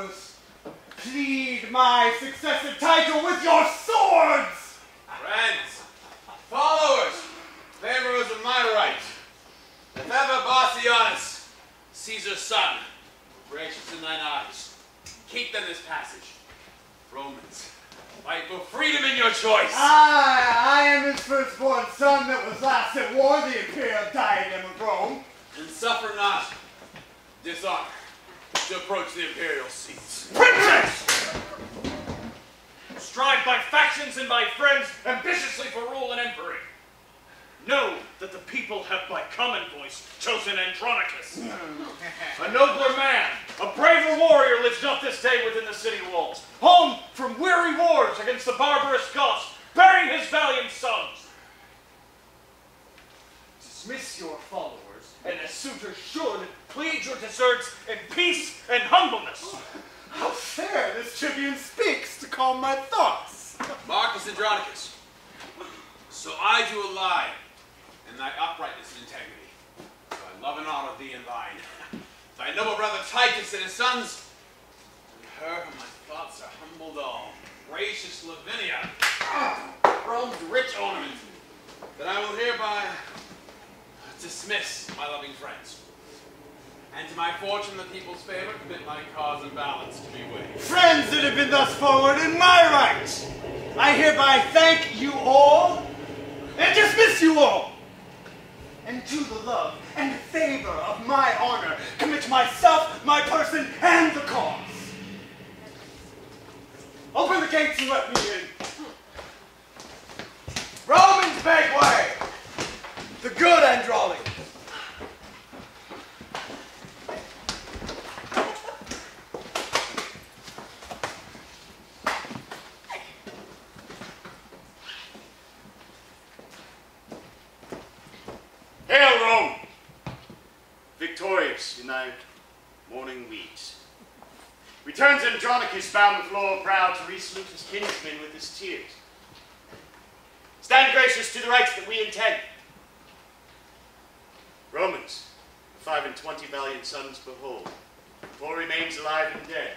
followers, plead my successive title with your swords! Friends, followers, laborers of my right, if ever Bassianus, Caesar's son, gracious in thine eyes, keep them this passage. Romans, fight for freedom in your choice. I am his firstborn son that was last at war, the imperial diadem of Rome. And suffer not dishonor to approach the imperial seats. Princess! Strive by factions and by friends ambitiously for rule and empery. Know that the people have by common voice chosen Andronicus. A nobler man, a braver warrior lives not this day within the city walls, home from weary wars against the barbarous Goths, bearing his valiant sons. Dismiss your followers, and as suitors should, plead your deserts in peace and humbleness. How fair this tribune speaks to calm my thoughts. Marcus Andronicus, so I do ally in thy uprightness and integrity. So I love and honor thee and thine. Thy noble brother Titus and his sons, and her whom my thoughts are humbled all, gracious Lavinia, Rome's rich ornament, that I will hereby dismiss my loving friends. And to my fortune, the people's favor, commit my cause and balance to be weighed. Friends that have been thus forward in my right, I hereby thank you all and dismiss you all. And to the love and favor of my honor, commit myself, my person, and the cause. Open the gates and let me in. Romans, make way! The good Andronicus. Hail, Rome! Victorious in thy morning weeds. Returns Andronicus bound with laurel brow to resalute his kinsmen with his tears. Stand gracious to the rights that we intend. Romans, the 25 valiant sons behold, four remains alive and dead.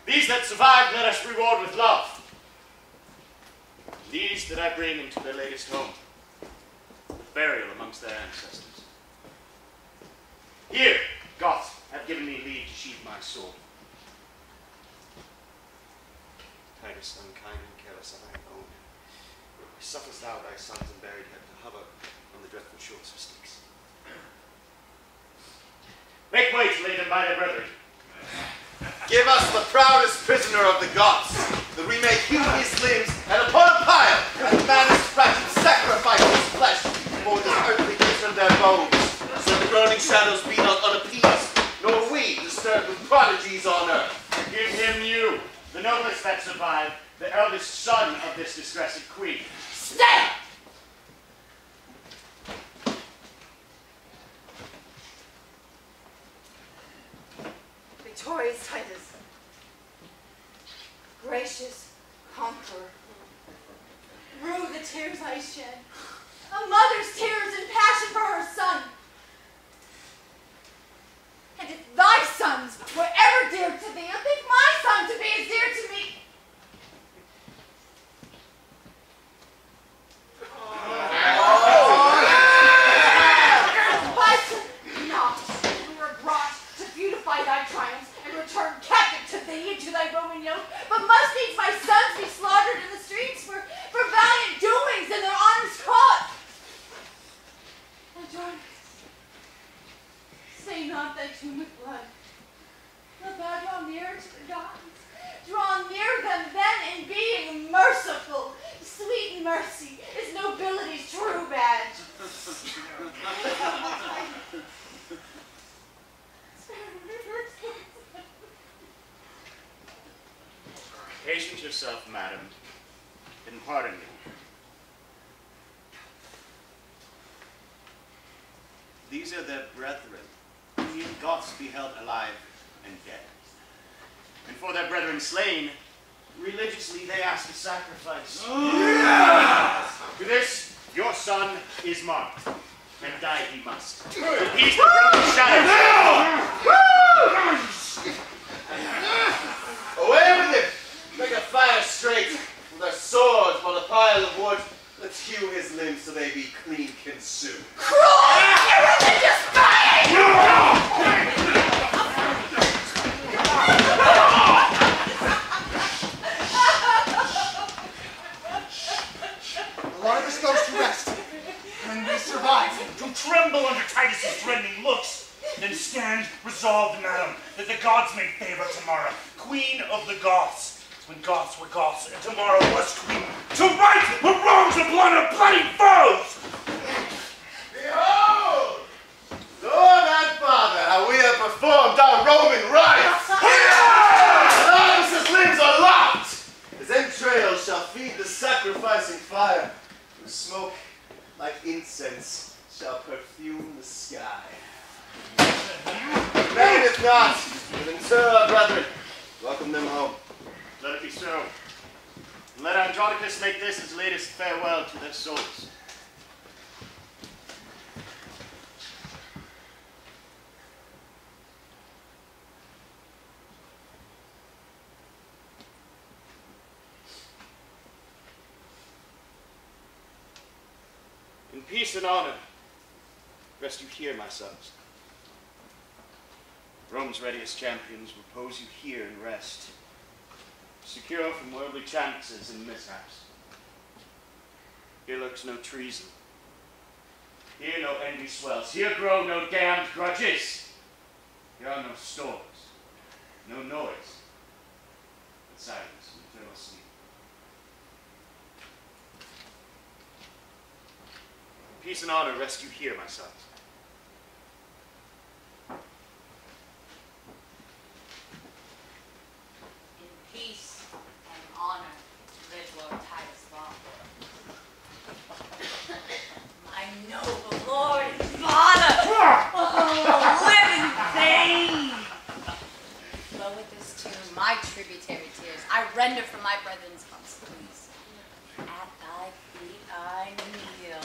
These that survived let us reward with love. These that I bring into their latest home, with burial amongst their ancestors. Here, Goths have given me leave to sheathe my sword. Titus, unkind and careless of thy own, suffers thou thy sons and buried head to hover on the dreadful shores of Styx. Make way to lay them by their brethren. Give us the proudest prisoner of the Goths, that we may hew his limbs and upon a pile, and man's fractured sacrifice his flesh for this earthly gift of their bones, so the groaning shadows be not unappeased, nor we disturbed with prodigies on earth. Give him you, the noblest that survived, the eldest son of this distressed queen. Stand! Victorious Titus, gracious conqueror, rue the tears I shed, a mother's tears and passion for her son. And if thy sons were ever dear to thee, I think my son to be as dear to me. But not, we were brought to beautify thy triumphs and return captive to thee and to thy Roman yoke, but must needs my sons be slaughtered in the streets for valiant doings in their honor's cause. Andronicus, say not thy tomb with blood. Wilt thou draw nearer to the gods? Draw near them then in being merciful. Sweet mercy is nobility's true badge. Patient yourself, madam, and pardon me. These are their brethren, whom ye Goths beheld alive and dead. And for their brethren slain, religiously they ask a sacrifice. To this, your son is marked, and die he must. He's the broken shadow. so they be clean consumed. Cruel, irreligious being! Alarm us goes to rest, and we survive. To tremble under Titus's threatening looks, then stand resolved, madam, that the gods may favor tomorrow, queen of the Goths. When Goths were Goths, and tomorrow was queen, to right the wrongs of blood of bloody foes! Behold! Lord and Father, how we have performed our Roman rites! Argus' limbs are locked! His entrails shall feed the sacrificing fire, whose smoke, like incense, shall perfume the sky. Remain if not, but inter our brethren, welcome them home. Let it be so. And let Andronicus make this his latest farewell to their souls. In peace and honor, rest you here, my sons. Rome's readiest champions repose you here in rest, secure from worldly chances and mishaps. Here lurks no treason. Here no envy swells. Here grow no damned grudges. Here are no storms, no noise, but silence and eternal sleep. Peace and honor rest you here, my sons. In peace and honor live Lord Titus long. My noble lord and father! Oh, live in vain! Flow with this tune, my tributary tears, I render from my brethren's hearts, please. At thy feet I kneel,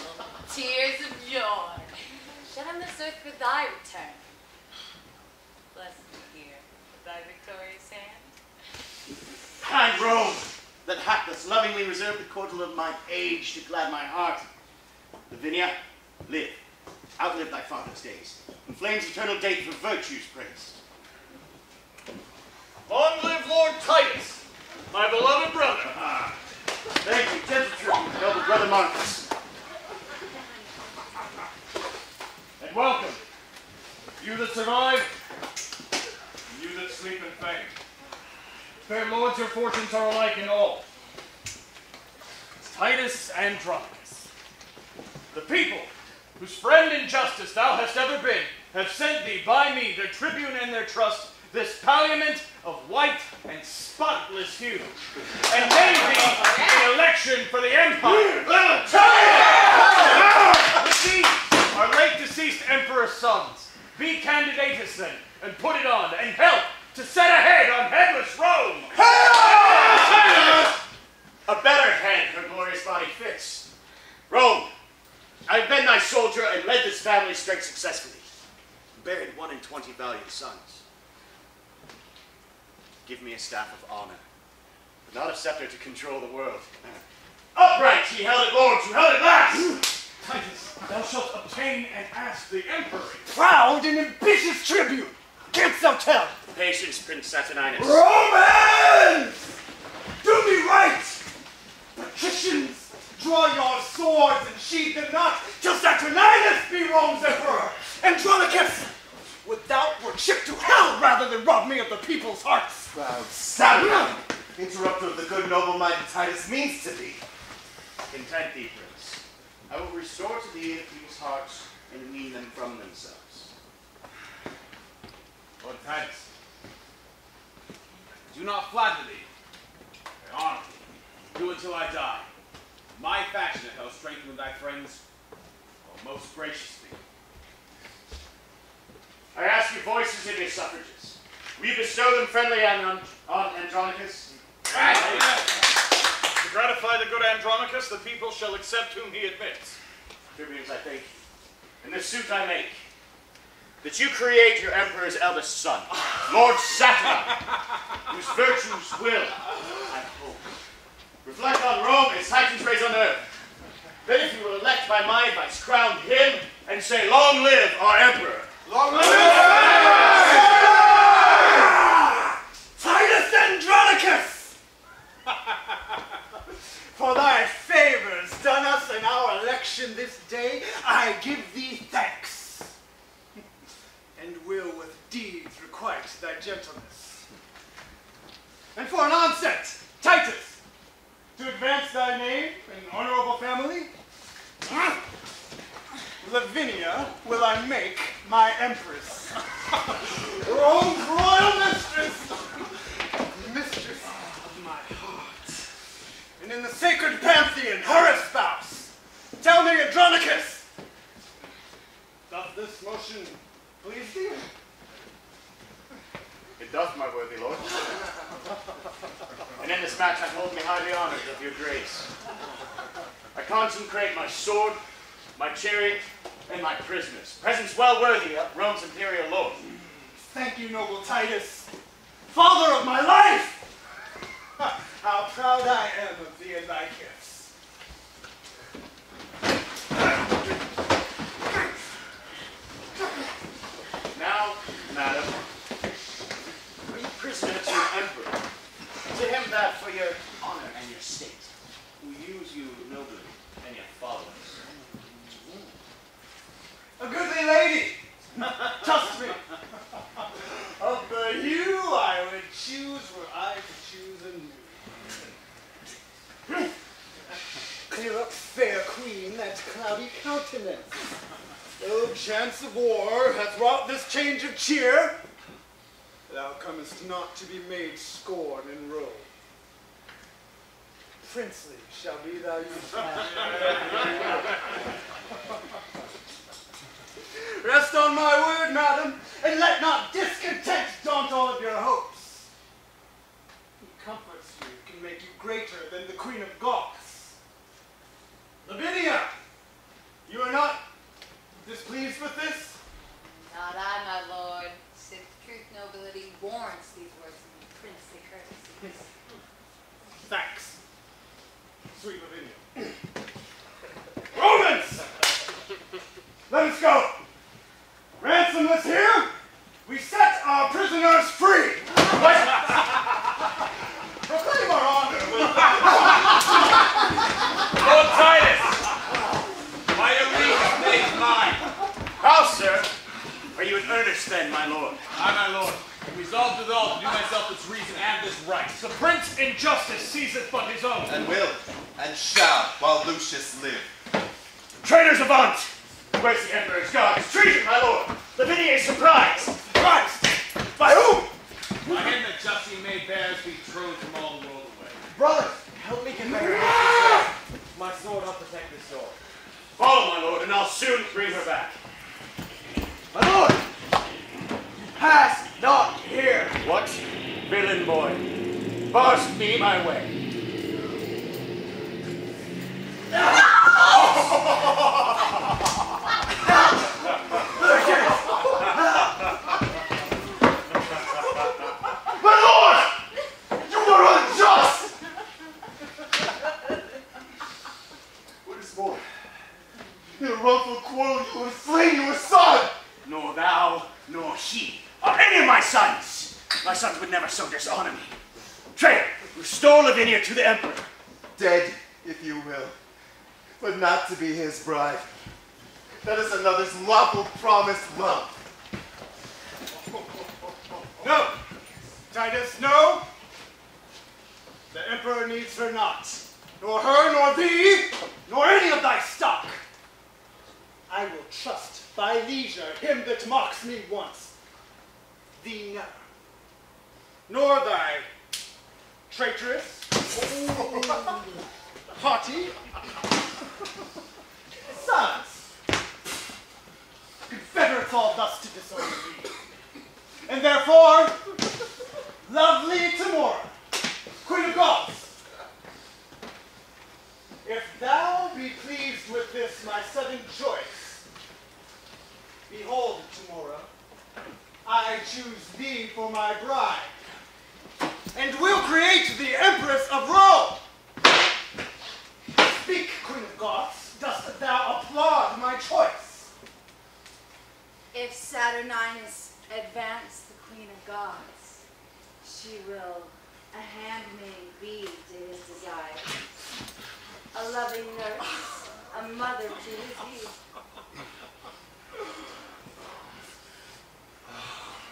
tears of joy, shed on this earth for thy return. Bless me here with thy victorious hand. Kind Rome, that hath thus lovingly reserved the cordial of mine age to glad my heart. Lavinia, live, outlive thy father's days, in flames eternal date for virtue's praise. Long live Lord Titus, my beloved brother. Thank you, gentle tribute, noble brother Marcus. And welcome, you that survive, and you that sleep in fame. Fair lords, your fortunes are alike in all. Titus Andronicus, the people, whose friend in justice thou hast ever been, have sent thee by me, their tribune and their trust, this palliament of white and spotless hue, and made thee an election for the empire. These our late deceased emperor's sons. Be candidatus then, and put it on, and help to set ahead on headless Rome. A better head her glorious body fits. Rome, I have been thy soldier and led this family straight successfully. Buried 1 in 20 valiant sons. Give me a staff of honor, but not a scepter to control the world. Upright, ye held it lords, who held it last! Titus, thou shalt obtain and ask the emperor. Proud and ambitious tribute, canst thou tell? Patience, Prince Saturninus. Romans! Do me right! Patricians, draw your swords and sheathe them not, till Saturninus be Rome's emperor! Andronicus, would thou were shipped to hell rather than rob me of the people's hearts! Proud Saturn, interrupter of the good noble-minded Titus means to thee. Content thee, Prince. I will restore to thee the people's hearts and wean them from themselves. Lord Titus, do not flatter thee. I honor thee. Do until I die. My faction that thou strengthen with thy friends, will most graciously. I ask your voices in your suffrages. Will you bestow them friendly on Andronicus? To gratify the good Andronicus, the people shall accept whom he admits. Tribunes, I thank you. And this suit I make, that you create your emperor's eldest son, Lord Saturn, whose virtues will, I hope, reflect on Rome as Titans raise on earth. that if you will elect by my advice, crown him and say, "Long live our emperor." Long live Titus Andronicus! For thy favors done us in our election this day, I give thee thanks, and will with deeds requite thy gentleness. And for an onset, Titus, to advance thy name in honorable family, Lavinia will I make my empress. Rome's royal mistress, mistress of my heart. And in the sacred pantheon, her spouse. Tell me, Andronicus, doth this motion please thee? It doth, my worthy lord. And in this match I hold me highly honored of your grace. I consecrate my sword, my chariot, and my prisoners. Presents well worthy of Rome's imperial lord. Thank you, noble Titus, father of my life! How proud I am of thee and thy gifts. Now, madam, bring prisoner to your emperor. To him that for your honor and your state, who use you nobly and your followers. A goodly lady, trust me. Of the hue I would choose were I to choose anew. Clear up, fair queen, that cloudy countenance. No chance of war hath wrought this change of cheer. Thou comest not to be made scorn in Rome. Princely shall be thy youth. Rest on my word, madam, and let not discontent daunt all of your hopes. He comforts you, can make you greater than the Queen of Goths. Lavinia, you are not displeased with this? Not I, my lord. Since truth nobility warrants these words of princely courtesy. Thanks, sweet Lavinia. Romans! Let us go. Ransomless here, we set our prisoners free. Proclaim our honor with Lord Titus! My allegiance made mine. How, sir? Are you in earnest then, my lord? Aye, my lord. I resolved with all to do myself this reason and this right. The prince in justice seizeth but his own. And will, and shall, while Lucius live. Traitors avant! Where's the emperor's guard? It's treason, my lord! Lavinia is surprised! Surprised? By whom? By him that justly made bears be betrothed from all the world away. Brothers, help me get my hand. My sword, I'll protect this sword. Follow, my lord, and I'll soon bring her back. My lord, you pass not here. What? Villain boy, barst me my way. My lord! You are unjust! What is more, in a wrongful quarrel you have slain your son! Nor thou, nor he are any of my sons. My sons would never so dishonor me. Traitor, restore Lavinia to the emperor. Dead, if you will, but not to be his bride. That is another's lawful promised love. No, Titus, no. The emperor needs her not. Nor her, nor thee, nor any of thy stock. I will trust by leisure him that mocks me once, thee never. Nor thy traitorous, haughty sons. Confederates all thus to disown thee. And therefore, lovely Tamora, Queen of Goths, if thou be pleased with this my sudden choice, behold, Tamora, I choose thee for my bride, and will create the Empress of Rome. Speak, Queen of Goths, she will a handmaid be to his desire, a loving nurse, a mother to his youth.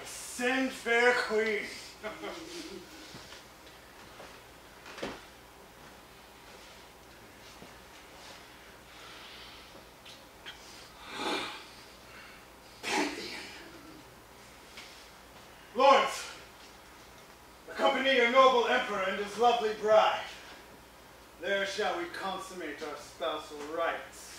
Send fair queen. Lords, accompany your noble emperor and his lovely bride. There shall we consummate our spousal rights.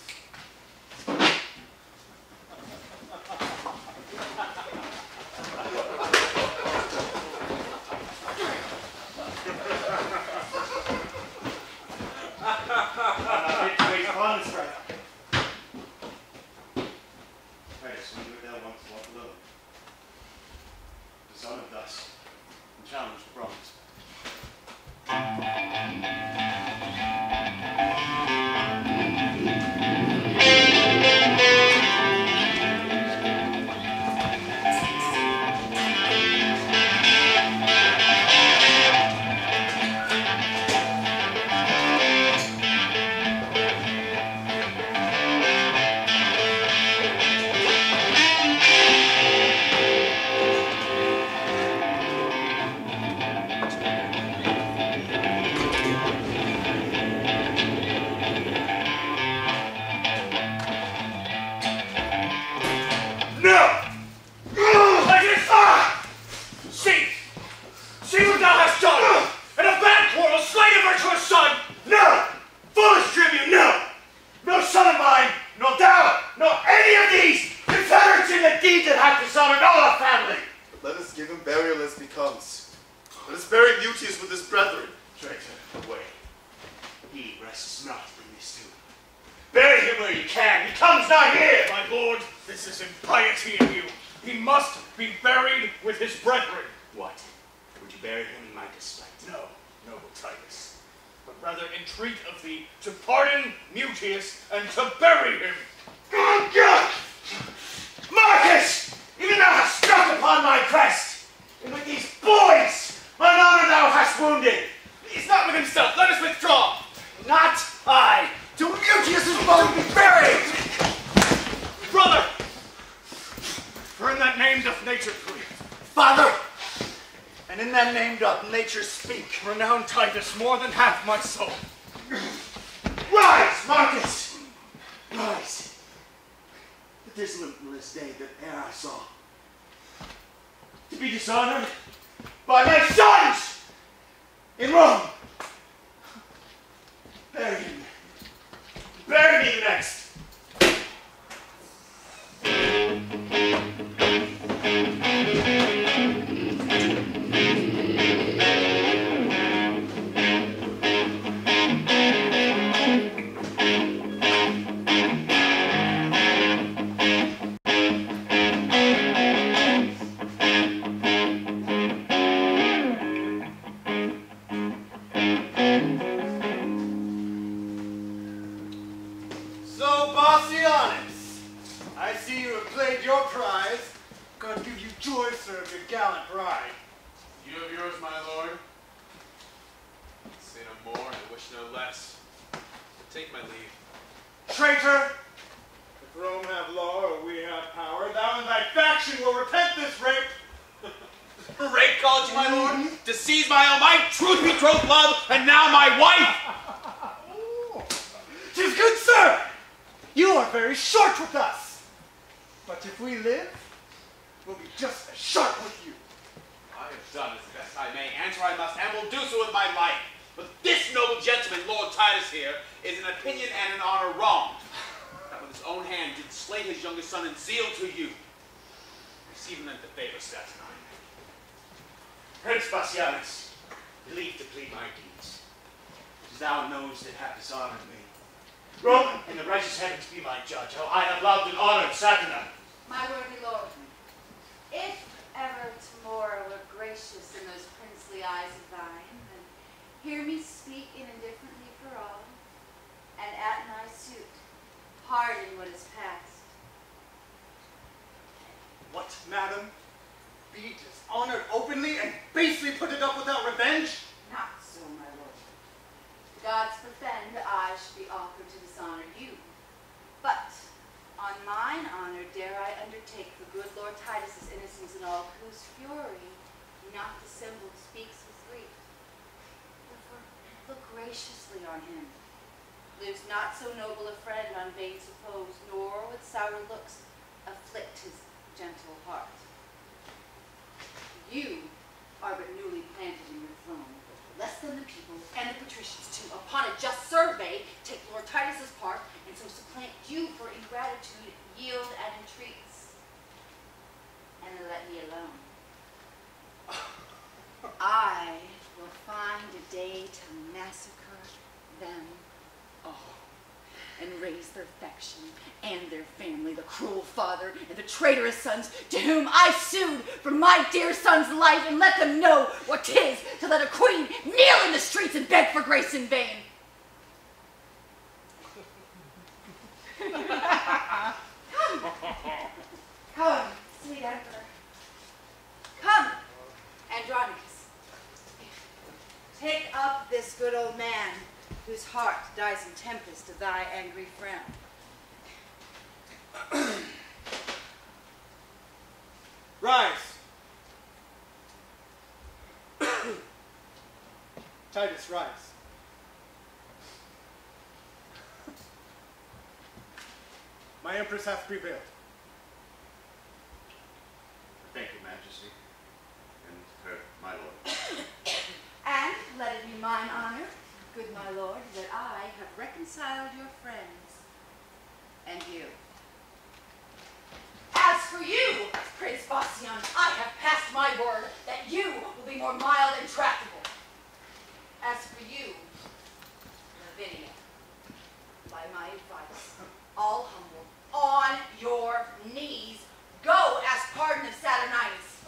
Dishonored thus, and challenged bronze. Renowned Titus, more than half my soul. Rise, Marcus! Rise. The dismalest day that e'er I saw. To be dishonored by my sons in Rome. Bury him. Bury me next. be dishonored openly and basely put it up without revenge? Not so, my lord. Gods forfend I should be offered to dishonor you. But on mine honor dare I undertake the good Lord Titus's innocence in all whose fury not dissembled speaks with grief. Therefore, look graciously on him. Lives not so noble a friend on vain suppose, nor with sour looks afflict his gentle heart. You are but newly planted in your throne, less than the people and the patricians too, upon a just survey, take Lord Titus's part, and so supplant you for ingratitude, yield and entreats, and let me alone. I will find a day to massacre them all, and raise their faction and their family, the cruel father and the traitorous sons to whom I sued for my dear son's life, and let them know what 'tis to let a queen kneel in the streets and beg for grace in vain. Come, sweet emperor. Come, Andronicus. Take up this good old man, whose heart dies in tempest of thy angry frown. Rise. Titus, rise. My empress hath prevailed. Thank you, Majesty, and her, my lord. And let it be mine honor, good my lord, that I have reconciled your friends and you. As for you, Prince Bossion, I have passed my word that you will be more mild and tractable. As for you, Lavinia, by my advice, all humble, on your knees, go ask pardon of Saturninus.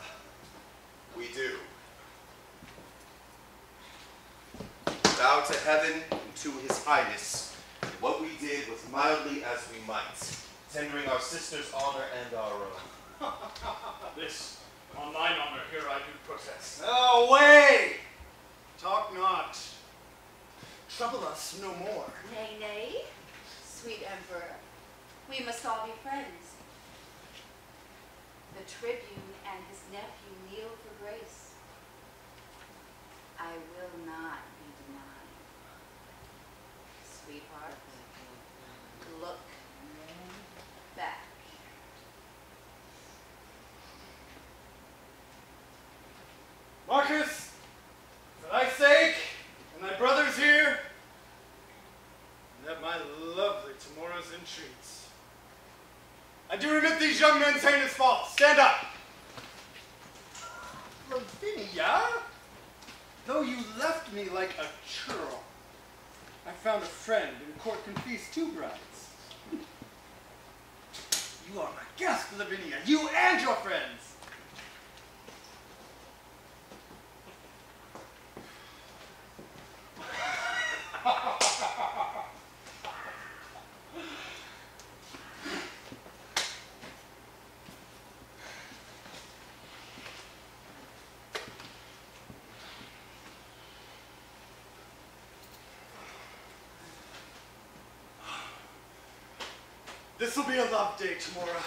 We do. Bow to heaven and to his highness. What we did was mildly as we might, tendering our sister's honor and our own. This, on thine honor, here I do protest. Away! Talk not. Trouble us no more. Nay, nay, sweet emperor, we must all be friends. The tribune and his nephew kneel for grace. I will not be denied. Sweetheart, look back. Marcus, for thy sake, and thy brothers here, and that my lovely Timora's entreats, I do remit these young men's heinous faults. Stand up. Lavinia, though you left me like a churl, I found a friend and court can feast two brides. You are my guest, Lavinia, you and your friends. This will be a love day, Timora.